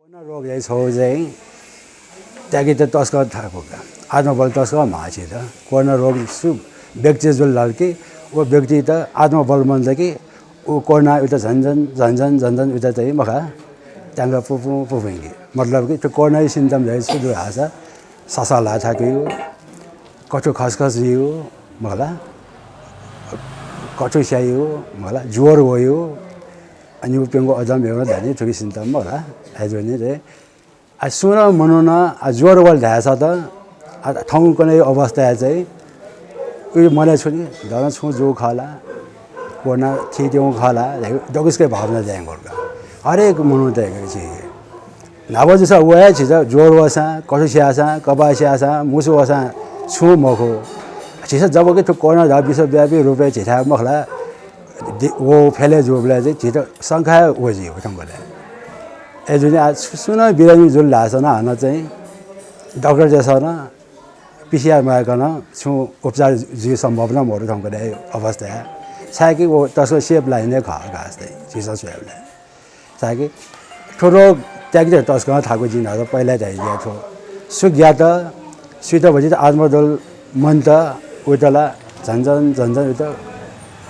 रोग जाई छौ चाहिँ त्यागी त तस्कर थाको का आत्मबल तस्कर माछे त कोरोना रोग सु व्यक्ति जुल लड्के वो व्यक्ति त आत्मबल मन कि ऊ कोरोना उता झन्झन उता चाहिँ मखा त्यहाँका पुपुङ्गे मतलब कि त्यो कोरोना सिम्टम जाई सुदु हासा ससाला थाक्यो कठो खसखस दियो मला कठो स्यायो मला ज्वरो भयो अनि उपेंगो अजम हेर्न धानी थुकी सिम्टम मला आजो नि रे आ सुन मनोन आ ज्वरो वाल धासा त ठाउँ कुनै अवस्था चाहिँ उयो मलाई छोनी धन छु जो खाला कोना थिदिउ खाला डगसकै भावना जाय गर्का हरेक मनो त हेर्छि नाबो जसा वया छ ज्वरो वसा कठो स्यासा कबा स्यासा मुसो वसा छु मखो छिस जब कि त्यो कोरोना धा विश्वव्यापी रूपले छिथा मखला वो फैले जोबला चाहिँ छिटो संख्या वजी हो तंगले ए जुन आज सुन बिरामी जुल लासना हन चाहिँ डाक्टर जसा न पीसीआर मागन छु उपचार जे सम्भावना मरु तंगले अवस्था साकी वो तसो सेप लाइने खा गास्दै छिस सोयले साकी ठोरो त्यागी तस्क थाको जिनहरु पहिला जाइदिया थो सुग्या त सुत भजी त आत्मदल मन त उतला झन्झन उत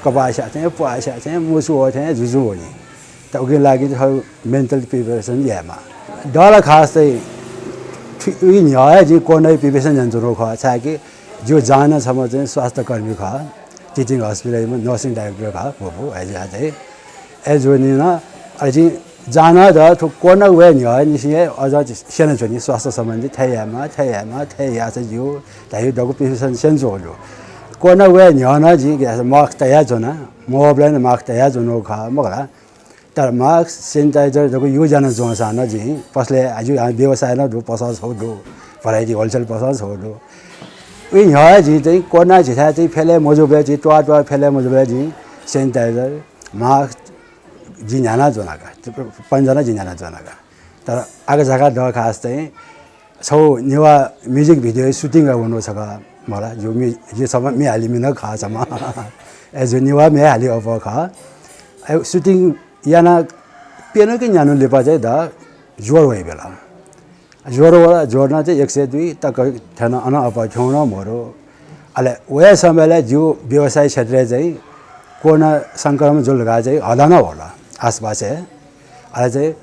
कपासा चाहिँ पुआसा चाहिँ मुसु हो चाहिँ जुजु हो नि त उके लागि त मेन्टल प्रिपरेसन यामा डर खास चाहिँ उही न्याय जी कोनै प्रिपरेसन जन्जो रो खा छाके जो जान सम चाहिँ स्वास्थ्य कर्मी खा टिचिङ हस्पिटलमा नर्सिङ डाइरेक्टर खा भो आज चाहिँ एजो नि न अझै जान द थो कोना वे न्याय निसिए अझ सेन छनि स्वास्थ्य सम्बन्धी थैयामा चाहिँ जो दाइ दगु प्रिपरेसन सेन्जो हो कोना वे न्याना जी मास्क तया जोना मोबलाइन मास्क तया जोनो खा मगला तर मास्क सैनिटाइजर जको युज गर्न जोसा न जी पसले आज व्यवसाय न दो पसल छ दो भराइटी होलसेल पसल छ दो उही न्याय जी चाहिँ कोना छिथा चाहिँ फेले मजुबे जी टवा फेले मजुबे जी सैनिटाइजर मास्क जी न्याना जोना का पन्जना जी न्याना जोना का तर आगे जग्गा द खास चाहिँ छौ नेवा म्युजिक भिडियो सुटिङ गर्नु छ मला जो ये सब मे हाली मिन खा समा एज निवा मे हाली अब खा शूटिङ याना पेनो के न्यानो लेपा चाहिँ दा ज्वर भइ बेला ज्वरना चाहिँ 102 तक थाना अन अब छौन मरो अले वया समयले जो व्यवसाय क्षेत्र चाहिँ कोरोना संक्रमण जो लगा चाहिँ हदान होला आसपास है अले चाहिँ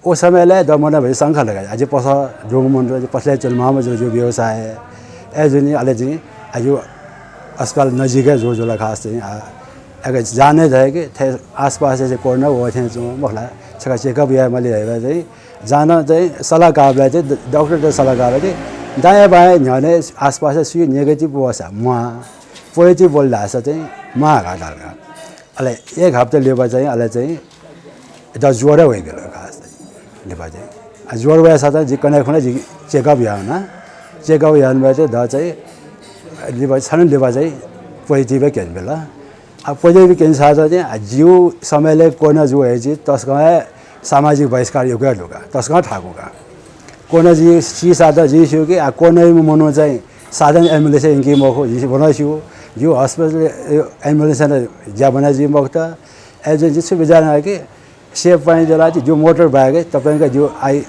ओ समयले द मना भइ संख्या लगा आज पस रोग मन पसले चलमामा जो व्यवसाय एजुनी अले चाहिँ आज अस्पताल नजिकै जो खास चाहिँ अगर जाने जाए कि आसपास चाहिँ कोरोना हो थियो जो मखला छका चेकअप या मैले हेर्दा चाहिँ जान चाहिँ सल्लाहकारलाई चाहिँ डाक्टरले सल्लाहकार चाहिँ दायाँ बायाँ न्याने आसपास सुई नेगेटिभ बसा म पोजिटिभ बोल्दा चाहिँ मा घाटा अले एक हप्ता लेबा चाहिँ अले चाहिँ द ज्वरो होइ गेल खास लेबा चाहिँ ज्वरो भए साथ जी कने खुने जी चेकअप या ना चेकअप यानमा चाहिँ द चाहिँ लिबा छन लिबा चाहिँ पोजिटिभ केन बेला अब पोजिटिभ केन साथ चाहिँ जिउ समयले कोना जो है जी तस्का सामाजिक बहिष्कार योग्य लुगा तस्का ठाकुका कोना जी सी सादा जी छु कि कोना मनो चाहिँ साधारण एम्बुलेन्स इनकी मखो जी बनाछु जो अस्पताल एम्बुलेन्स ज्या बना जी मखता एज जी सुविधा कि सेफ पाइन जला जो मोटर बाइक तपाईंका जो आई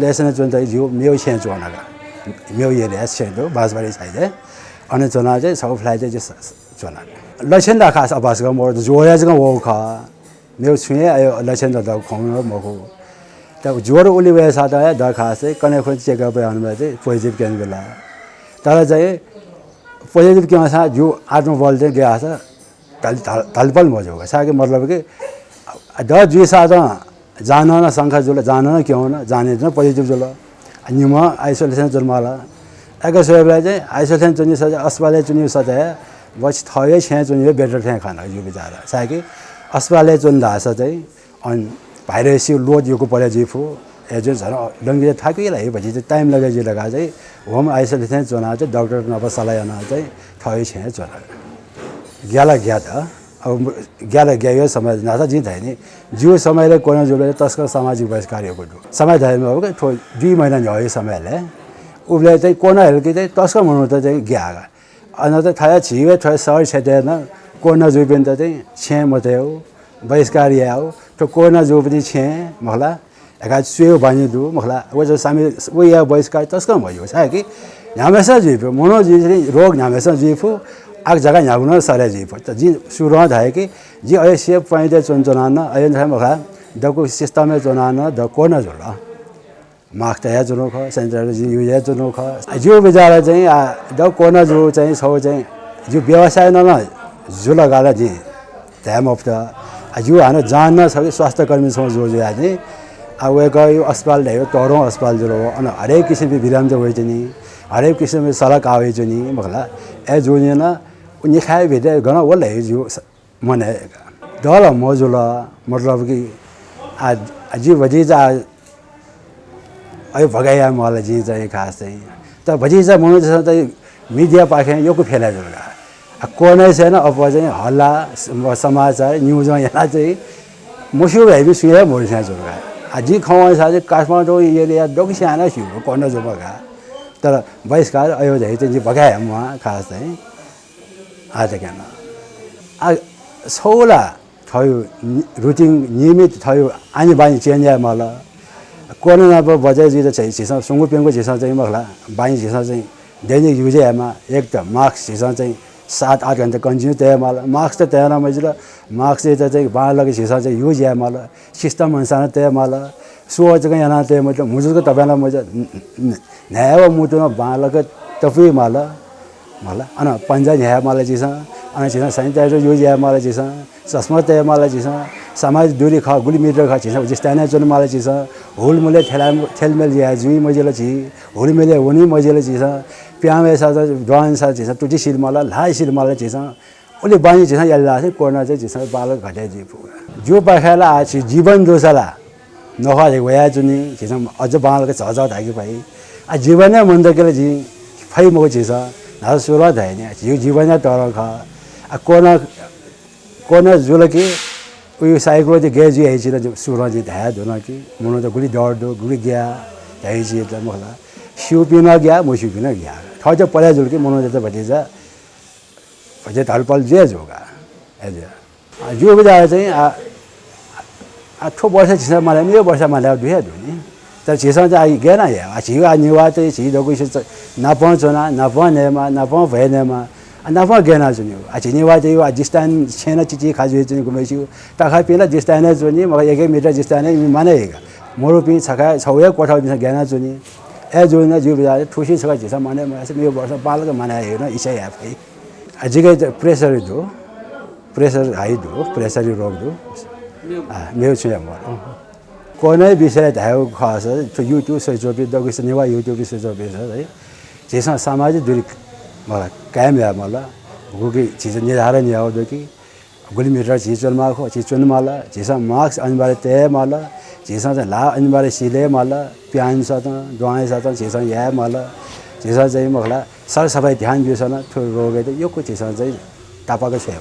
लेसन जुन चाहिँ जो मेउ छे जोनागा मेउ ये ले छे दो बासबारी साइड है अनि जना चाहिँ सब फ्लाइ चाहिँ जना लक्षण दा खास अबास ग मोर जोया जग वो खा मेउ छुए आयो लक्षण दा खुङ मको त ज्वरो उली भए साथ है दा खास चाहिँ कने खोज चेकअप आउनुमा चाहिँ पोजिटिभ केन बेला तर चाहिँ पोजिटिभ के सा जो आत्मबल चाहिँ गया छ तलपल मजो साके मतलब कि द जी साथ जान न संख्या जुल जान न क्यों न जाने न पोजिटिभ जुल निमा आइसोलेसन जुलमाला अगर सोबला चाहिँ आइसोलेसन चुनि सज अस्पताल चुनि सज है बस थय छे चुनि बेटर थे खाना जो बिचारा साके अस्पताल चुन दास चाहिँ अन भाइरस लोड योको परे जिफु एजो झन लंगे थाकी लाई भजी चाहिँ टाइम लगे जी लगा चाहिँ होम आइसोलेसन चुना चाहिँ डाक्टर नब सल्लाह न चाहिँ थय छे चुना ग्याला ग्या त अब ग्याला गयो समय नाता जी थाइने जो समयले कोरोना जोले तस्कर सामाजिक बहिष्कार योको समय थाइमा हो के 2 महिना भयो समयले उबले चाहिँ कोरोना हेल्के चाहिँ तस्कर मनो त चाहिँ ग्यागा अन त थाया छिवे थय सर छेदेन कोरोना जो बिन त चाहिँ छे मते हो बहिष्कार या हो तो कोरोना जो पनि छे मला 애가 수요 반이도 먹라 어저 삼이 왜야 보이스까 뜻가 뭐죠 사기 냐면서 주입 모노 주입이 로 냐면서 주입 악자가 야구는 살아 주입 지 수로하 다이기 지 어여 시에 파이데 존존하나 어여 사람가 더고 시스템에 존하나 더 코너 줄라 막대야 주노 거 센터를 지 유예 주노 거 아주 비자라 चाहिँ 더 코너 주 चाहिँ 서 चाहिँ जो व्यवसाय न जुला गाला जी टाइम अफ द जो हानो जान्न सके स्वास्थ्य कर्मी सँग जो जो आज अब गयो अस्पताल ल्यायो तोरो अस्पताल जो अनि हरेक किसिमको बिराम जो होइ नि हरेक किसिमको सडक आवे जो नि मखला ए जो नि न उनी खाए भेटे गना वल है जो मने दल मजुला मतलब कि आज जी वजी जा अय भगाया मलाई जी चाहिँ खास चाहिँ त भजी जा मनो चाहिँ मिडिया पाखे यो को फेला जोगा कोनै छैन अब चाहिँ हल्ला समाचार न्युज यहाँ चाहिँ मुसु भएपछि सुया मोर्छा जोगा अझै खवा चाहिँ काठमाडौँ एरिया डोक साना छिउ कोन जोगा तर बहिष्कार अयो चाहिँ भगाए म खास चाहिँ आज केन आ सौला थयो रुटिन नियमित थयो आनी बानी चेन्ज मला कोन अब बजाय जी चाहिँ छिसा सुंगु पेंगु छिसा चाहिँ मला बानी छिसा चाहिँ दैनिक युजमा एक त मार्क्स छिसा चाहिँ 7-8 घण्टा कन्टिन्यू तय माला मार्क्स त तय न मजला मार्क्स चाहिँ बालक छिसा चाहिँ युज या माला सिस्टम अनुसार तय माला सोच चाहिँ yana तय मतलब मुजुको तपाईला मज न्याय मुटुमा बालक तफी माला मला अनि पन्जा न्याय माला छिसा अनि छिसा सैनिटाइजर युज या माला छिसा चस्मा तय माला छिसा सामाजिक दूरी खा गुली मिटर खा छिसा जस्ताने जुन माला छिसा होल मुले थेलमेल या जुई मजला छि होल मेले होनी मजला छिसा प्यामे साथ द्वान साथ छिसा टुटी सिल माला लाई सिल माला छिसा ओले बानी छिसा यल्ला चाहिँ कोर्ना चाहिँ छिसा बालक घटे जी जो पाखाला आछि जीवन दोसला नखा वया जुनी छिसा अझ बालक झझ धागी भई आ जीवन नै मन दकेले जी फै मो छिसा न सुरा धाइने यो जीवन तर खा आ कोना जुलकी उयो साइकोलोजी गेजी आइछि र सुरजी धाया दोना कि मनो त गुली डर दो गुली गया आइछि त मला शिव पिना गया मुसु पिना गया थज पल्या जुल कि मनो त भतिजा भजे धलपल जे जोगा एजे जो बजा चाहिँ आ ठो वर्ष छिसा मलाई मेरो वर्ष मलाई दुहे दुनी तर छिसा चाहिँ गेना या आ छिवा निवा चाहिँ छि दगु न पहुँचना न पनेमा न पह भएनेमा नफा गेना जुनि आ छिनिवा चाहिँ आ जिस्तान छेना चिची खाजु चाहिँ गुमेछु तखा पेला जिस्तान जुनि म 1 मिटर जिस्तान मानेगा मोरो पि छका छौया कोठा बिना गेना जुनि ए जुनि जु बजा ठुसी छका जिसा माने मेरो वर्ष बालक माने हैन इसा या फै अजिकै प्रेसर दो प्रेसर हाई दो प्रेसर रोग दो मेरो चाहिँ म कोनै विषय धायो खास तो युट्युब सोजोबि दगुस नेवा युट्युब सोजोबि है जेसा सामाजिक दूरी मलाई कायम या मला गुगी चीज निर्धारण या हो कि गुली मिटर चीज चल माखो चीज चुन माला जेसा मार्क्स अनिवार्य तय माला जेसा ला अनिवार्य सिले माला प्यान साथ दुआई साथ जेसा या माला जेसा चाहिँ मला सर सबै ध्यान दिएसन थो रोगे त यो को जेसा चाहिँ तापाको छ